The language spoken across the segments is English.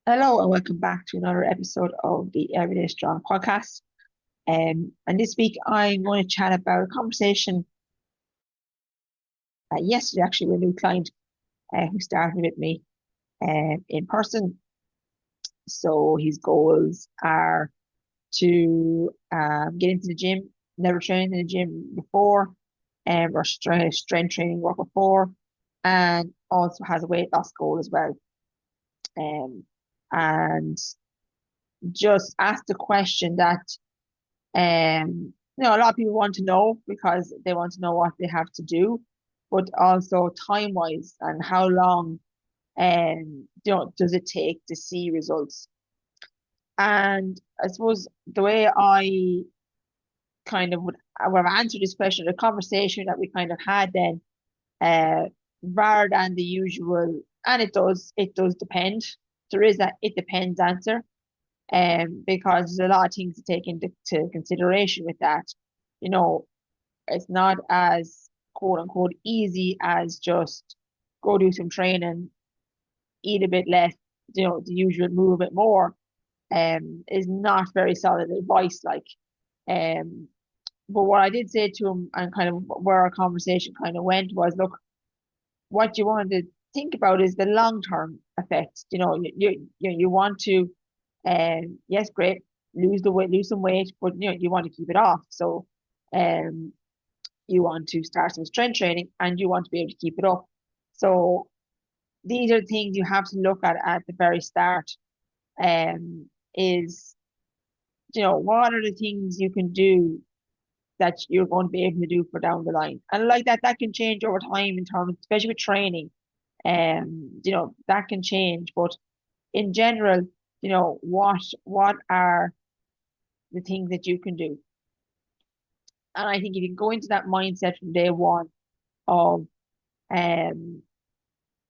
Hello and welcome back to another episode of the Everyday Strong podcast. And this week I'm going to chat about a conversation yesterday actually with a new client who started with me in person. So his goals are to get into the gym, never trained in the gym before, or strength training work before, and also has a weight loss goal as well. And just asked the question that a lot of people want to know because they want to know what they have to do, but also time wise and how long does it take to see results. And I suppose the way I kind of would have answered this question, the conversation that we kind of had then, uh, rather than the usual, and it does depend. There is that it depends answer. Because there's a lot of things to take into consideration with that. You know, it's not as quote unquote easy as just go do some training, eat a bit less, the usual move a bit more, is not very solid advice. Um, but what I did say to him and kind of where our conversation kind of went was, look, what you want to think about is the long term effects. You want to, yes, great, lose the weight, lose some weight, but you want to keep it off. So, um, you want to start some strength training and you want to be able to keep it up. So these are things you have to look at the very start. Is what are the things you can do that you're going to be able to do for down the line, and like that can change over time in terms, especially with training. That can change, but in general, what are the things that you can do? And I think if you can go into that mindset from day one of um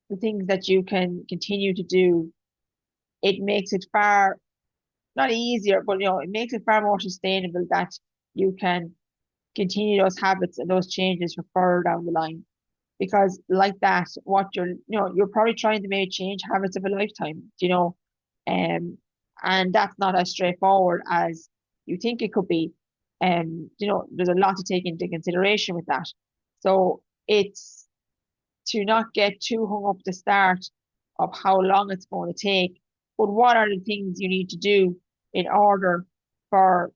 the things that you can continue to do, it makes it far not easier, but it makes it far more sustainable that you can continue those habits and those changes for further down the line. Because like that, what you're probably trying to make change habits of a lifetime, um, and that's not as straightforward as you think it could be. There's a lot to take into consideration with that. So it's to not get too hung up at the start of how long it's going to take, but what are the things you need to do in order for,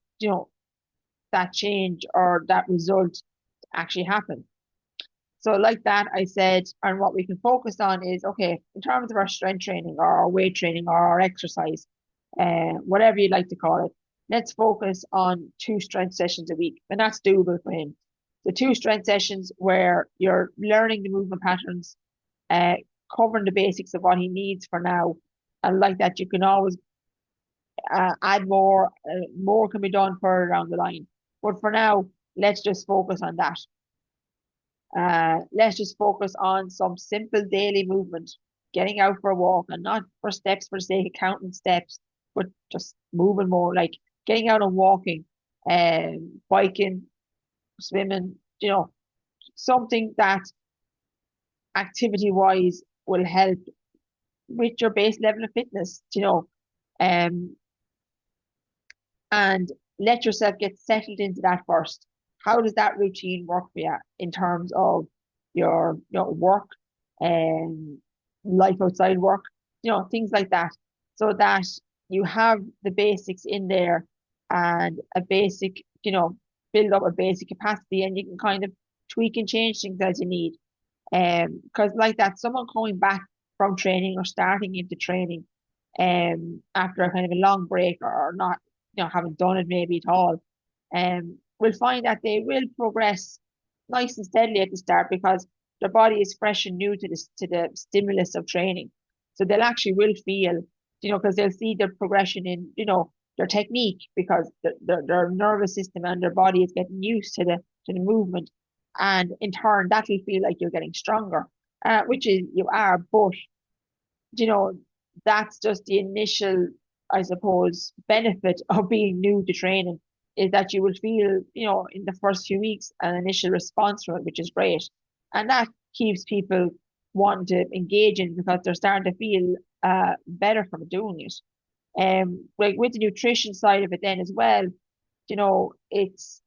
that change or that result to actually happen. So like that, I said, and what we can focus on is, okay, in terms of our strength training or our weight training or our exercise, whatever you'd like to call it, let's focus on 2 strength sessions a week. And that's doable for him. The 2 strength sessions where you're learning the movement patterns, uh, covering the basics of what he needs for now. And like that, you can always add more. More can be done further down the line. But for now, let's just focus on that. Let's just focus on some simple daily movement, getting out for a walk, and not for steps for the sake of counting steps, but just moving more, like getting out and walking, biking, swimming, something that activity wise will help with your base level of fitness, um, and let yourself get settled into that first. How does that routine work for you in terms of your work and life outside work, things like that, so that you have the basics in there and a basic, build up a basic capacity, and you can kind of tweak and change things as you need. Because like that, someone coming back from training or starting into training, after a kind of a long break or not, haven't done it maybe at all, will find that they will progress nice and steadily at the start because their body is fresh and new to this to the stimulus of training. So they'll actually will feel, because they'll see the progression in, their technique because their nervous system and their body is getting used to the movement, and in turn that will feel like you're getting stronger, which is you are, but you know that's just the initial, I suppose, benefit of being new to training, is that you will feel, in the first few weeks an initial response from it, which is great, and that keeps people wanting to engage in because they're starting to feel better from doing it. Like with the nutrition side of it then as well, it's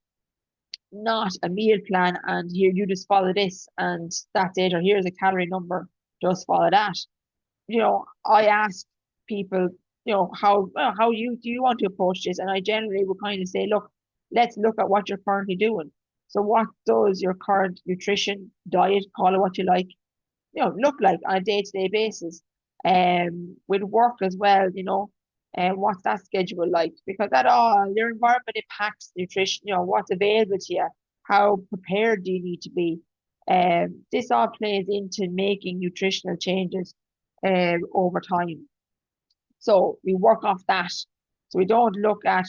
not a meal plan and here you just follow this and that's it, or here's a calorie number, just follow that. I ask people, how you do you want to approach this? And I generally would kind of say, look, let's look at what you're currently doing. So what does your current nutrition, diet, call it what you like, look like on a day-to-day basis? With work as well, and what's that schedule like? Because that all your environment impacts nutrition, what's available to you, how prepared do you need to be? This all plays into making nutritional changes over time. So we work off that. So we don't look at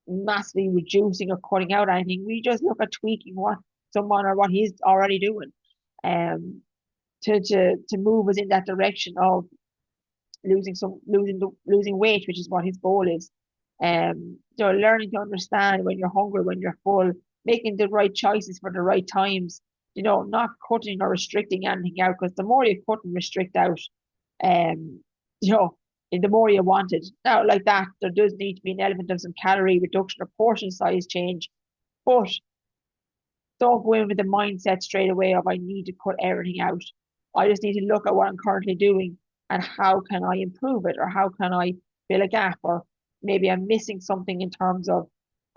massively reducing or cutting out anything. We just look at tweaking what someone or what he's already doing. Um, to move us in that direction of losing weight, which is what his goal is. Learning to understand when you're hungry, when you're full, making the right choices for the right times. Not cutting or restricting anything out because the more you cut and restrict out, um, you know, the more you want it. Now, like that, there does need to be an element of some calorie reduction or portion size change, but don't go in with the mindset straight away of I need to cut everything out. I just need to look at what I'm currently doing and how can I improve it or how can I fill a gap or maybe I'm missing something in terms of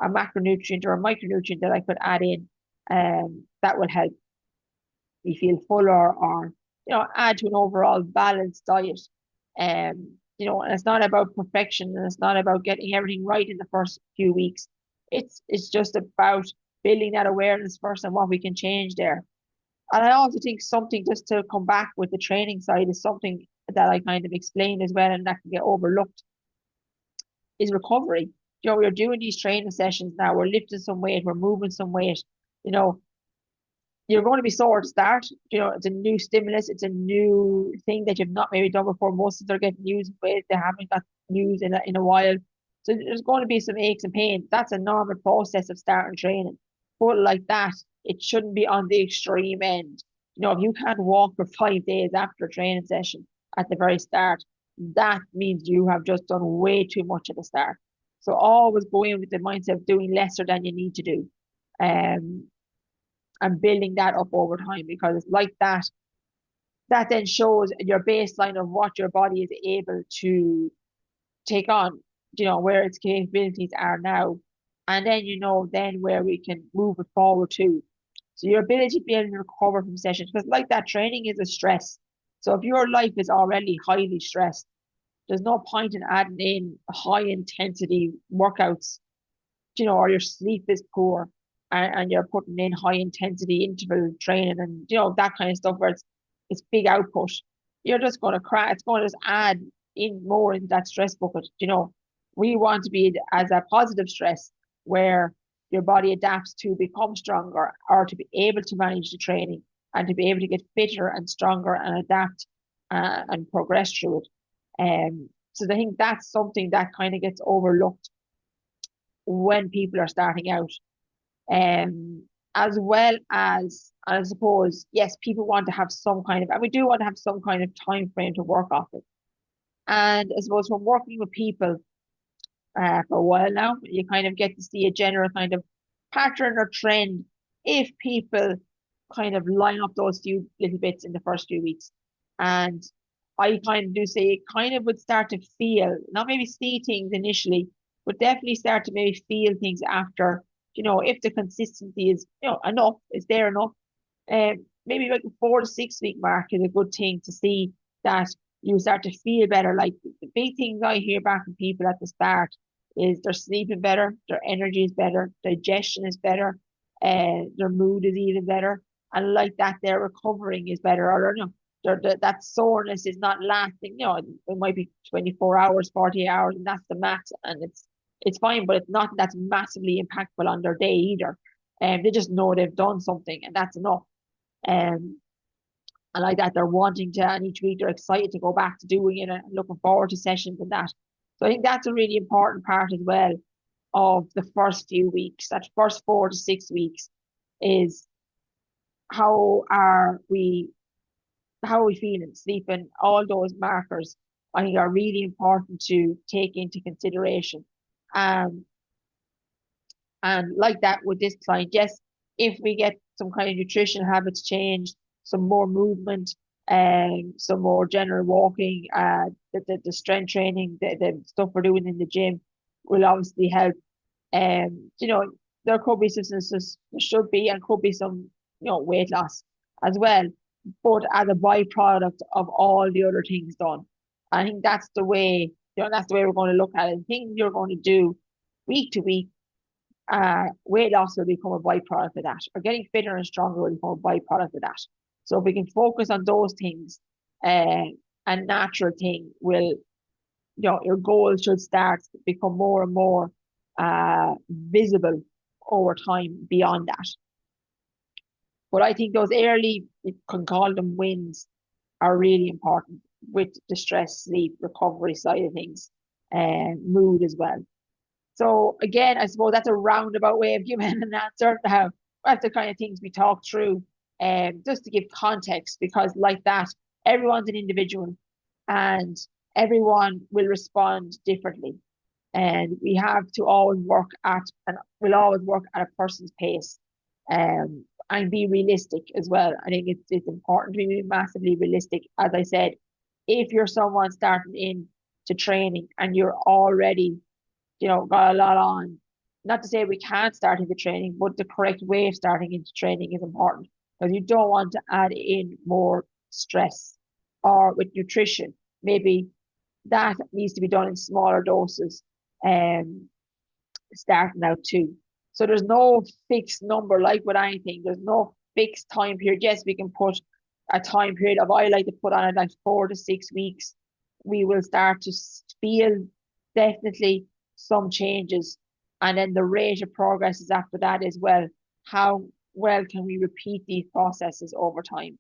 a macronutrient or a micronutrient that I could add in that will help me feel fuller or add to an overall balanced diet. And it's not about perfection and it's not about getting everything right in the first few weeks. It's just about building that awareness first and what we can change there. And I also think something just to come back with the training side is something that I kind of explained as well and that can get overlooked is recovery. We're doing these training sessions now, we're lifting some weight, we're moving some weight, you know, you're going to be sore to start. It's a new stimulus, it's a new thing that you've not maybe done before. Most of them are getting used with, they haven't got used in a while. So there's going to be some aches and pains. That's a normal process of starting training. But like that, it shouldn't be on the extreme end. If you can't walk for 5 days after a training session at the very start, that means you have just done way too much at the start. So always go in with the mindset of doing lesser than you need to do. Um, and building that up over time because it's like that then shows your baseline of what your body is able to take on, where its capabilities are now. And then then where we can move it forward to. So your ability to be able to recover from sessions, because like that training is a stress. So if your life is already highly stressed, there's no point in adding in high intensity workouts, or your sleep is poor and you're putting in high intensity interval training and that kind of stuff where it's big output, you're just going to cry. It's going to just add in more into that stress bucket. We want to be as a positive stress where your body adapts to become stronger or to be able to manage the training and to be able to get fitter and stronger and adapt and progress through it. So I think that's something that kind of gets overlooked when people are starting out. As well as, I suppose, yes, people want to have some kind of, and we do want to have some kind of time frame to work off it. And I suppose from working with people for a while now, you kind of get to see a general kind of pattern or trend if people kind of line up those few little bits in the first few weeks. And I kind of do say it kind of would start to feel, not maybe see things initially, but definitely start to maybe feel things after, if the consistency is, enough, is there enough. Maybe like the 4 to 6 week mark is a good thing to see that you start to feel better. Like the big things I hear back from people at the start is they're sleeping better, their energy is better, digestion is better, their mood is even better, and like that, their recovering is better, or that soreness is not lasting. It might be 24 hours, 40 hours, and that's the max, and it's fine, but it's not that's massively impactful on their day either. And they just know they've done something, and that's enough. Um, and like that, they're wanting to, and each week they're excited to go back to doing it and looking forward to sessions and that. So I think that's a really important part as well of the first few weeks. That first 4 to 6 weeks is how are we how are we feeling, sleeping, all those markers I think are really important to take into consideration. Um, and like that with this client, yes, if we get some kind of nutrition habits changed, some more movement, and some more general walking, the strength training, the stuff we're doing in the gym will obviously help. You know, there could be substances, there should be, and could be some, weight loss as well, but as a byproduct of all the other things done. I think that's the way, that's the way we're going to look at it. Things you're going to do week to week, weight loss will become a byproduct of that, or getting fitter and stronger will become a byproduct of that. So if we can focus on those things, uh, a natural thing will, your goals should start to become more and more visible over time beyond that. But I think those early, you can call them wins, are really important with the stress, sleep, recovery side of things, and mood as well. So again, I suppose that's a roundabout way of giving an answer. That's the kind of things we talk through, just to give context, because like that, everyone's an individual, and everyone will respond differently. And we have to always work at, and we'll always work at a person's pace, and be realistic as well. I think it's important to be massively realistic. As I said, if you're someone starting in to training and you're already, got a lot on, not to say we can't start into training, but the correct way of starting into training is important, because you don't want to add in more stress. Or with nutrition, maybe that needs to be done in smaller doses, um, starting out too. So there's no fixed number like with anything. There's no fixed time period. Yes, we can put a time period of, I like to put on it like 4 to 6 weeks. We will start to feel definitely some changes. And then the rate of progress is after that as well. How well can we repeat these processes over time?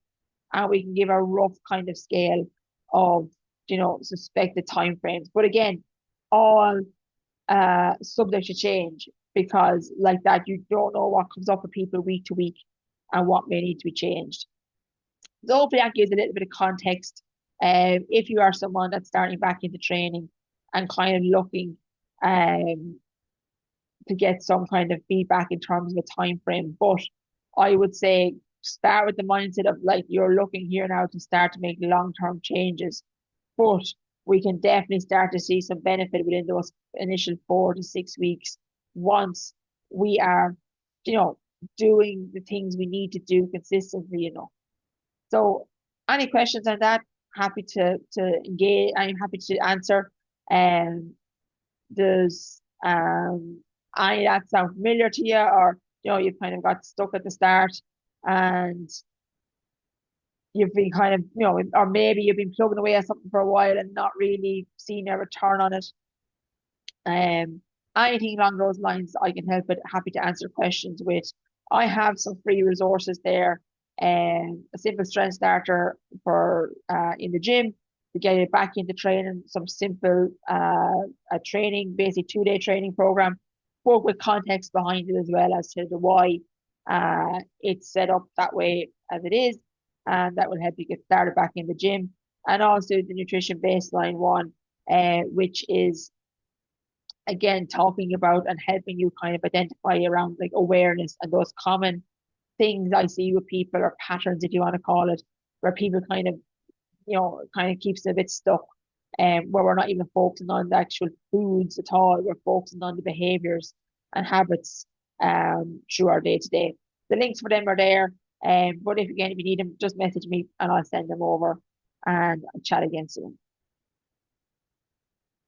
And we can give a rough kind of scale of, suspected time frames. But again, all subject to change, because like that, you don't know what comes up for people week to week and what may need to be changed. So hopefully that gives a little bit of context. If you are someone that's starting back into training and kind of looking to get some kind of feedback in terms of a time frame. But I would say start with the mindset of like you're looking here now to start to make long-term changes. But we can definitely start to see some benefit within those initial 4 to 6 weeks once we are, you know, doing the things we need to do consistently. So any questions on that? Happy to engage. I'm happy to answer. Um, does any of that sound familiar to you, or you've kind of got stuck at the start and you've been kind of, or maybe you've been plugging away at something for a while and not really seeing a return on it. Um, Anything along those lines, I can help it. Happy to answer questions with. I have some free resources there, and a simple strength starter for in the gym to get it back into training. Some simple a training, basic 2-day training program, but with context behind it as well as to the why it's set up that way as it is, and that will help you get started back in the gym. And also the nutrition baseline one, which is again talking about and helping you kind of identify around like awareness and those common things I see with people, or patterns if you want to call it, where people kind of, kind of keeps a bit stuck, where we're not even focusing on the actual foods at all. We're focusing on the behaviors and habits through our day to day. The links for them are there. But if you need them, just message me and I'll send them over and chat again soon.